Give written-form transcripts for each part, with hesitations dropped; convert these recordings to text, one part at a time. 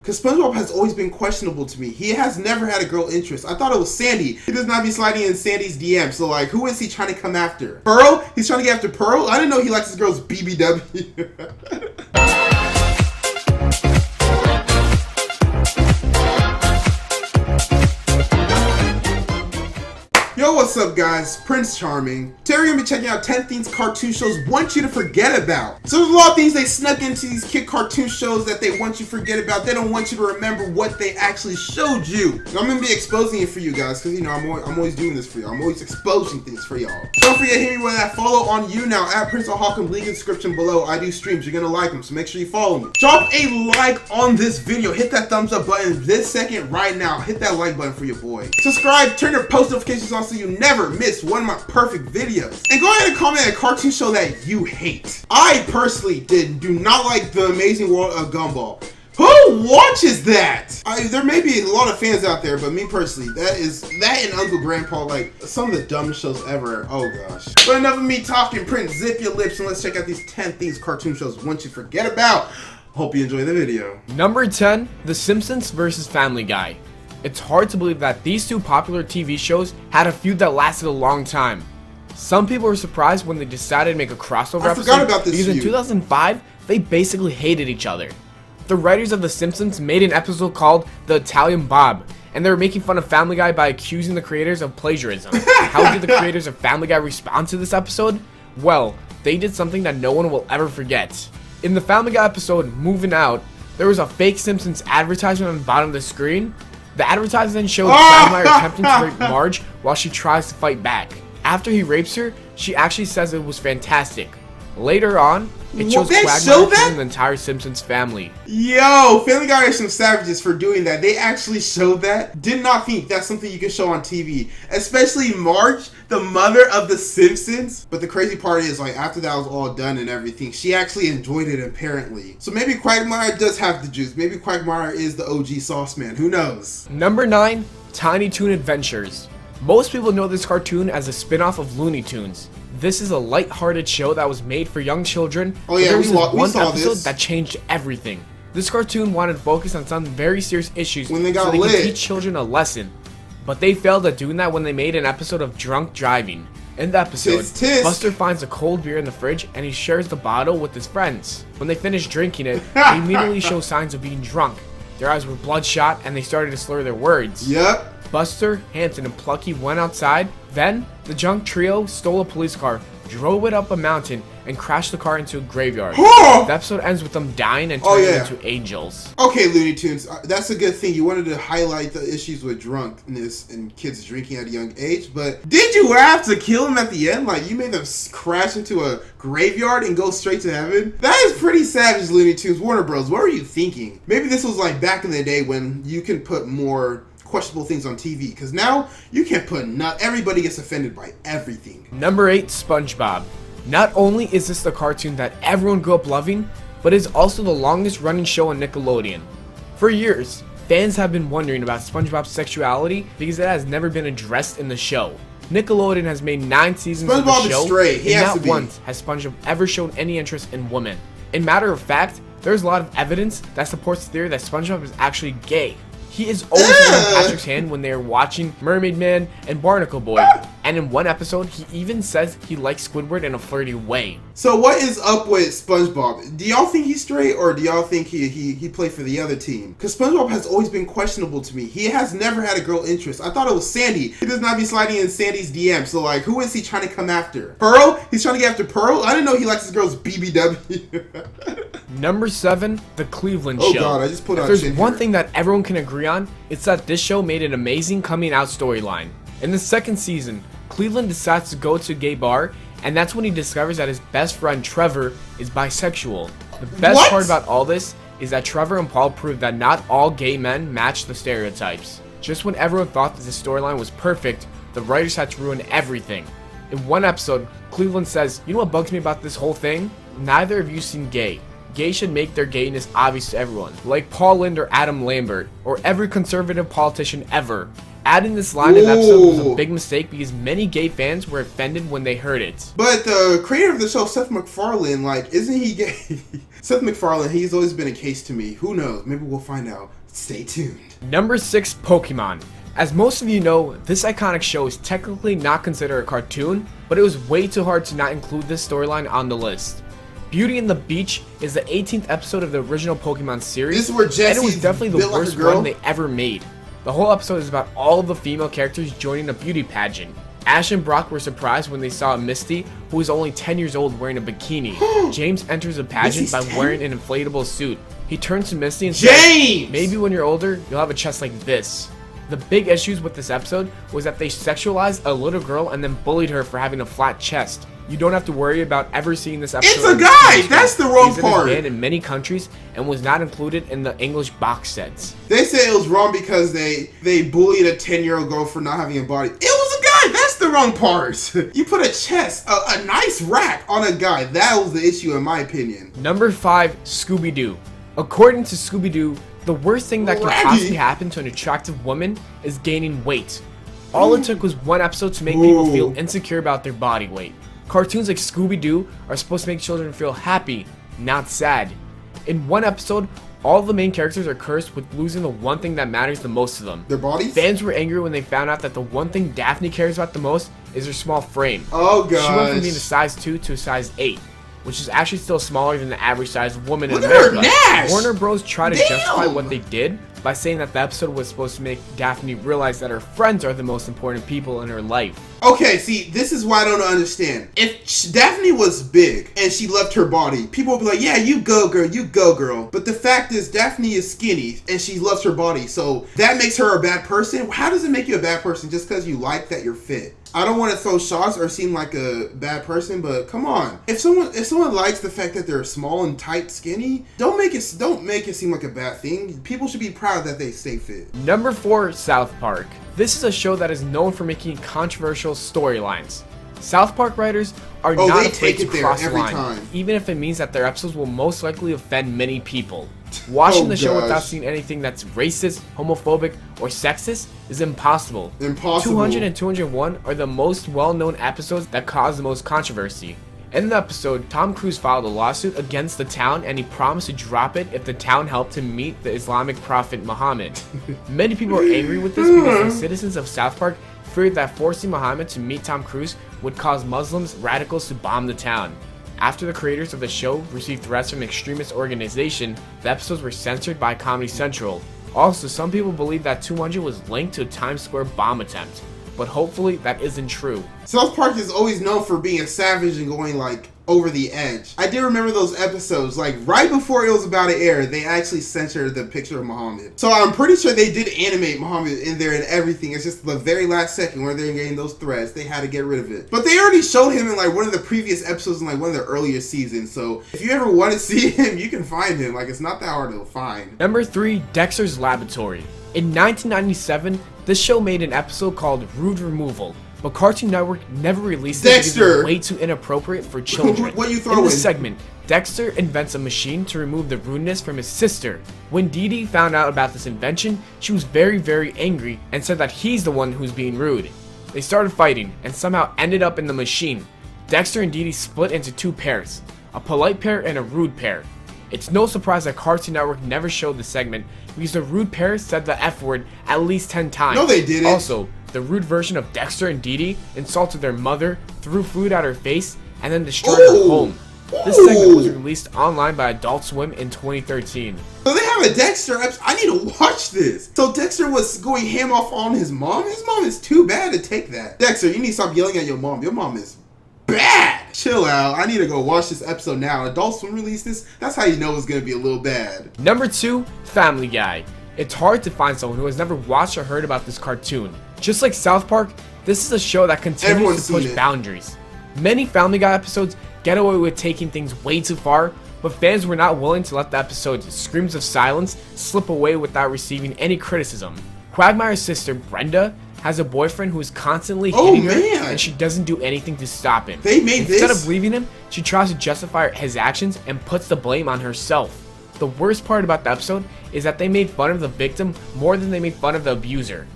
Because SpongeBob has always been questionable to me. He has never had a girl interest. I thought it was Sandy. He does not be sliding in Sandy's DM. So like, who is he trying to come after? Pearl? He's trying to get after Pearl? I didn't know he likes his girl's BBW. Yo, what's up guys? Prince Charming. Today we're gonna be checking out 10 things cartoon shows want you to forget about. So there's a lot of things they snuck into these kid cartoon shows that they want you to forget about. They don't want you to remember what they actually showed you. I'm gonna be exposing it for you guys because you know I'm always doing this for y'all. I'm always exposing things for y'all. Don't forget to hit me with that follow on YouNow at Prince Hawkins. Link in the description below. I do streams. You're gonna like them, so make sure you follow me. Drop a like on this video. Hit that thumbs up button this second right now. Hit that like button for your boy. Subscribe. Turn your post notifications on so you never miss one of my perfect videos. And go ahead and comment a cartoon show that you hate. I personally do not like The Amazing World of Gumball. Who watches that? There may be a lot of fans out there, but me personally, that and Uncle Grandpa, like some of the dumbest shows ever. Oh gosh. But enough of me talking. Prince, zip your lips and let's check out these 10 things cartoon shows want you to forget about. Hope you enjoy the video. Number 10, The Simpsons versus Family Guy. It's hard to believe that these two popular TV shows had a feud that lasted a long time. Some people were surprised when they decided to make a crossover episode forgot about this because feud. in 2005, they basically hated each other. The writers of The Simpsons made an episode called The Italian Bob, and they were making fun of Family Guy by accusing the creators of plagiarism. How did the creators of Family Guy respond to this episode? Well, they did something that no one will ever forget. In the Family Guy episode, Moving Out, there was a fake Simpsons advertisement on the bottom of the screen. The advertisement showed Family Guy attempting to rape Marge while she tries to fight back. After he rapes her, she actually says it was fantastic. Later on, it shows Quagmire killing the entire Simpsons family. Yo, Family Guy are some savages for doing that. They actually showed that. Did not think that's something you can show on TV. Especially Marge, the mother of the Simpsons. But the crazy part is, like, after that was all done and everything, she actually enjoyed it apparently. So maybe Quagmire does have the juice. Maybe Quagmire is the OG sauce man. Who knows? Number 9, Tiny Toon Adventures. Most people know this cartoon as a spin-off of Looney Tunes. This is a light-hearted show that was made for young children. Oh yeah, we saw one episode this. that changed everything. This cartoon wanted to focus on some very serious issues when they got so they lit. could teach children a lesson. But they failed at doing that when they made an episode of drunk driving. In the episode, Buster finds a cold beer in the fridge and he shares the bottle with his friends. When they finish drinking it, they immediately show signs of being drunk. Their eyes were bloodshot and they started to slur their words. Yep. Buster, Hampton, and Plucky went outside. Then, the drunk trio stole a police car, drove it up a mountain, and crashed the car into a graveyard. The episode ends with them dying and turning into angels. Okay, Looney Tunes, that's a good thing. You wanted to highlight the issues with drunkenness and kids drinking at a young age, but did you have to kill them at the end? Like, you made them crash into a graveyard and go straight to heaven? That is pretty savage, Looney Tunes. Warner Bros., what were you thinking? Maybe this was like back in the day when you can put more questionable things on TV, because now you can't put everybody gets offended by everything. Number 8, SpongeBob. Not only is this the cartoon that everyone grew up loving, but it's also the longest running show on Nickelodeon. For years, fans have been wondering about SpongeBob's sexuality because it has never been addressed in the show. Nickelodeon has made 9 seasons of the show, and not once has SpongeBob ever shown any interest in women. In matter of fact, there's a lot of evidence that supports the theory that SpongeBob is actually gay. He is always holding Patrick's hand when they are watching Mermaid Man and Barnacle Boy. And in one episode, he even says he likes Squidward in a flirty way. So what is up with SpongeBob? Do y'all think he's straight, or do y'all think he played for the other team? Because SpongeBob has always been questionable to me. He has never had a girl interest. I thought it was Sandy. He does not be sliding in Sandy's DM. So like, who is he trying to come after? Pearl? He's trying to get after Pearl? I didn't know he likes his girl's BBW. Number 7, The Cleveland Show. Oh god, I just put out If there's one thing that everyone can agree on, it's that this show made an amazing coming out storyline. In the second season, Cleveland decides to go to a gay bar, and that's when he discovers that his best friend Trevor is bisexual. The best part about all this is that Trevor and Paul prove that not all gay men match the stereotypes. Just when everyone thought that the storyline was perfect, the writers had to ruin everything. In one episode, Cleveland says, "You know what bugs me about this whole thing? Neither of you seem gay. Gays should make their gayness obvious to everyone, like Paul Lynde or Adam Lambert, or every conservative politician ever." Adding this line in the episode was a Ooh. big mistake because many gay fans were offended when they heard it. But the creator of the show, Seth MacFarlane, like, isn't he gay? Seth MacFarlane, he's always been a case to me. Who knows? Maybe we'll find out. Stay tuned. Number 6, Pokemon. As most of you know, this iconic show is technically not considered a cartoon, but it was way too hard to not include this storyline on the list. Beauty and the Beach is the 18th episode of the original Pokemon series, This is where and it Jesse's was definitely the built like a worst girl? one they ever made. The whole episode is about all of the female characters joining a beauty pageant. Ash and Brock were surprised when they saw Misty, who was only 10 years old, wearing a bikini. James enters the pageant by Misty's 10? wearing an inflatable suit. He turns to Misty and says, James! "Maybe when you're older, you'll have a chest like this." The big issues with this episode was that they sexualized a little girl and then bullied her for having a flat chest. You don't have to worry about ever seeing this episode. It's a on the guy! TV screen That's the wrong because it is part. banned in many countries and was not included in the English box sets. They said it was wrong because they bullied a 10-year-old girl for not having a body. It was a guy! That's the wrong part! You put a chest, a nice rack on a guy. That was the issue in my opinion. Number 5, ScoobyDoo. According to ScoobyDoo, the worst thing that can Raggy. possibly happen to an attractive woman is gaining weight. All it took was one episode to make people feel insecure about their body weight. Cartoons like Scooby-Doo are supposed to make children feel happy, not sad. In one episode, all the main characters are cursed with losing the one thing that matters the most to them. Their bodies? Fans were angry when they found out that the one thing Daphne cares about the most is her small frame. Oh She went from gosh. being a size 2 to a size 8, which is actually still smaller than the average sized woman Look in at her America. Nash! Warner Bros. Tried to Damn! justify what they did by saying that the episode was supposed to make Daphne realize that her friends are the most important people in her life. Okay, see, this is why I don't understand. If Daphne was big and she left her body, people would be like, yeah, you go girl, you go girl. But the fact is, Daphne is skinny and she loves her body, so that makes her a bad person? How does it make you a bad person just because you like that you're fit? I don't want to throw shots or seem like a bad person, but come on. If someone likes the fact that they're small and tight, skinny, don't make it seem like a bad thing. People should be proud that they stay fit. Number 4, South Park. This is a show that is known for making controversial storylines. South Park writers are not they afraid take to it there cross the every line, time. even if it means that their episodes will most likely offend many people. Watching Oh, the show without gosh. seeing anything that's racist, homophobic, or sexist is impossible. Impossible. 200 and 201 are the most well-known episodes that cause the most controversy. In the episode, Tom Cruise filed a lawsuit against the town and he promised to drop it if the town helped him meet the Islamic prophet Muhammad. Many people are angry with this because the citizens of South Park feared that forcing Muhammad to meet Tom Cruise would cause Muslims radicals to bomb the town. After the creators of the show received threats from an extremist organization, the episodes were censored by Comedy Central. Also, some people believe that 200 was linked to a Times Square bomb attempt, but hopefully that isn't true. South Park is always known for being a savage and going like over the edge. I do remember those episodes, like right before it was about to air, they actually censored the picture of Muhammad. So I'm pretty sure they did animate Muhammad in there and everything. It's just the very last second where they're getting those threats, they had to get rid of it. But they already showed him in like one of the previous episodes in like one of the earlier seasons. So if you ever want to see him, you can find him. Like it's not that hard to find. Number 3, Dexter's Laboratory. In 1997, this show made an episode called Rude Removal, but Cartoon Network never released it because it Dexter! was way too inappropriate for children. What you In throwing? this segment, Dexter invents a machine to remove the rudeness from his sister. When Dee Dee found out about this invention, she was very, very angry and said that he's the one who's being rude. They started fighting and somehow ended up in the machine. Dexter and Dee Dee split into two pairs, a polite pair and a rude pair. It's no surprise that Cartoon Network never showed the segment because the rude pair said the F word at least 10 times. No, they didn't. Also, the rude version of Dexter and Dee Dee insulted their mother, threw food at her face, and then destroyed her Ooh. home. This segment was released online by Adult Swim in 2013. So they have a Dexter episode. I need to watch this. So Dexter was going ham off on his mom? His mom is too bad to take that. Dexter, you need to stop yelling at your mom. Your mom is bad. Chill out. I need to go watch this episode now. Adult Swim released this. That's how you know it's going to be a little bad. Number 2, Family Guy. It's hard to find someone who has never watched or heard about this cartoon. Just like South Park, this is a show that continues Everyone's to push seen it. boundaries. Many Family Guy episodes get away with taking things way too far, but fans were not willing to let the episode's screams of silence slip away without receiving any criticism. Quagmire's sister, Brenda, has a boyfriend who is constantly Oh, hitting her, man. and she doesn't do anything to stop him. They made Instead this? of leaving him, she tries to justify his actions and puts the blame on herself. The worst part about the episode is that they made fun of the victim more than they made fun of the abuser.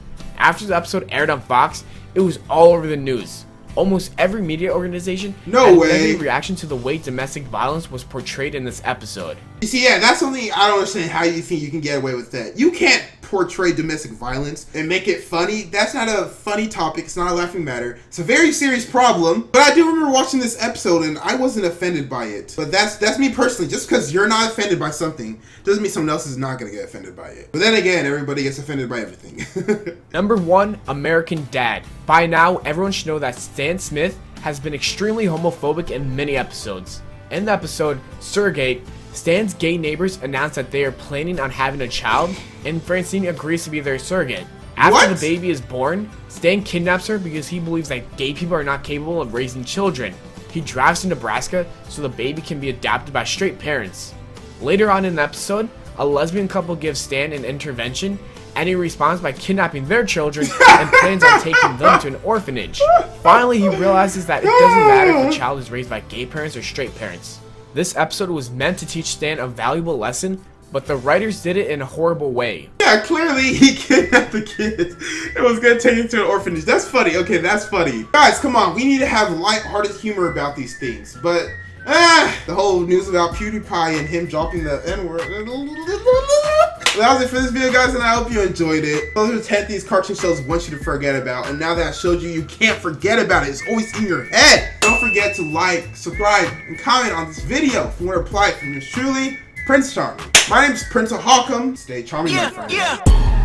After the episode aired on Fox, it was all over the news. Almost every media organization No had way. a negative reaction to the way domestic violence was portrayed in this episode. You see, yeah, that's something I don't understand how you think you can get away with that. You can't portray domestic violence and make it funny. That's not a funny topic. It's not a laughing matter. It's a very serious problem. But I do remember watching this episode and I wasn't offended by it. But that's me personally. Just because you're not offended by something doesn't mean someone else is not going to get offended by it. But then again, everybody gets offended by everything. Number 1, American Dad. By now, everyone should know that Stan Smith has been extremely homophobic in many episodes. In the episode Surrogate, Stan's gay neighbors announce that they are planning on having a child, and Francine agrees to be their surrogate. After the baby is born, Stan kidnaps her because he believes that gay people are not capable of raising children. He drives to Nebraska so the baby can be adopted by straight parents. Later on in the episode, a lesbian couple gives Stan an intervention, and he responds by kidnapping their children and plans on taking them to an orphanage. Finally, he realizes that it doesn't matter if the child is raised by gay parents or straight parents. This episode was meant to teach Stan a valuable lesson, but the writers did it in a horrible way. Yeah, clearly he kidnapped the kids. It was gonna take him to an orphanage. That's funny. Okay, that's funny. Guys, come on. We need to have lighthearted humor about these things. But, the whole news about PewDiePie and him dropping the N-word. That was it for this video, guys, and I hope you enjoyed it. Those are the 10 things cartoon shows want you to forget about, and now that I showed you, you can't forget about it. It's always in your head. Don't forget to like, subscribe, and comment on this video if you want to reply from yours truly, Prince Charming. My name is Prince of Hawcom. Stay charming, my friend.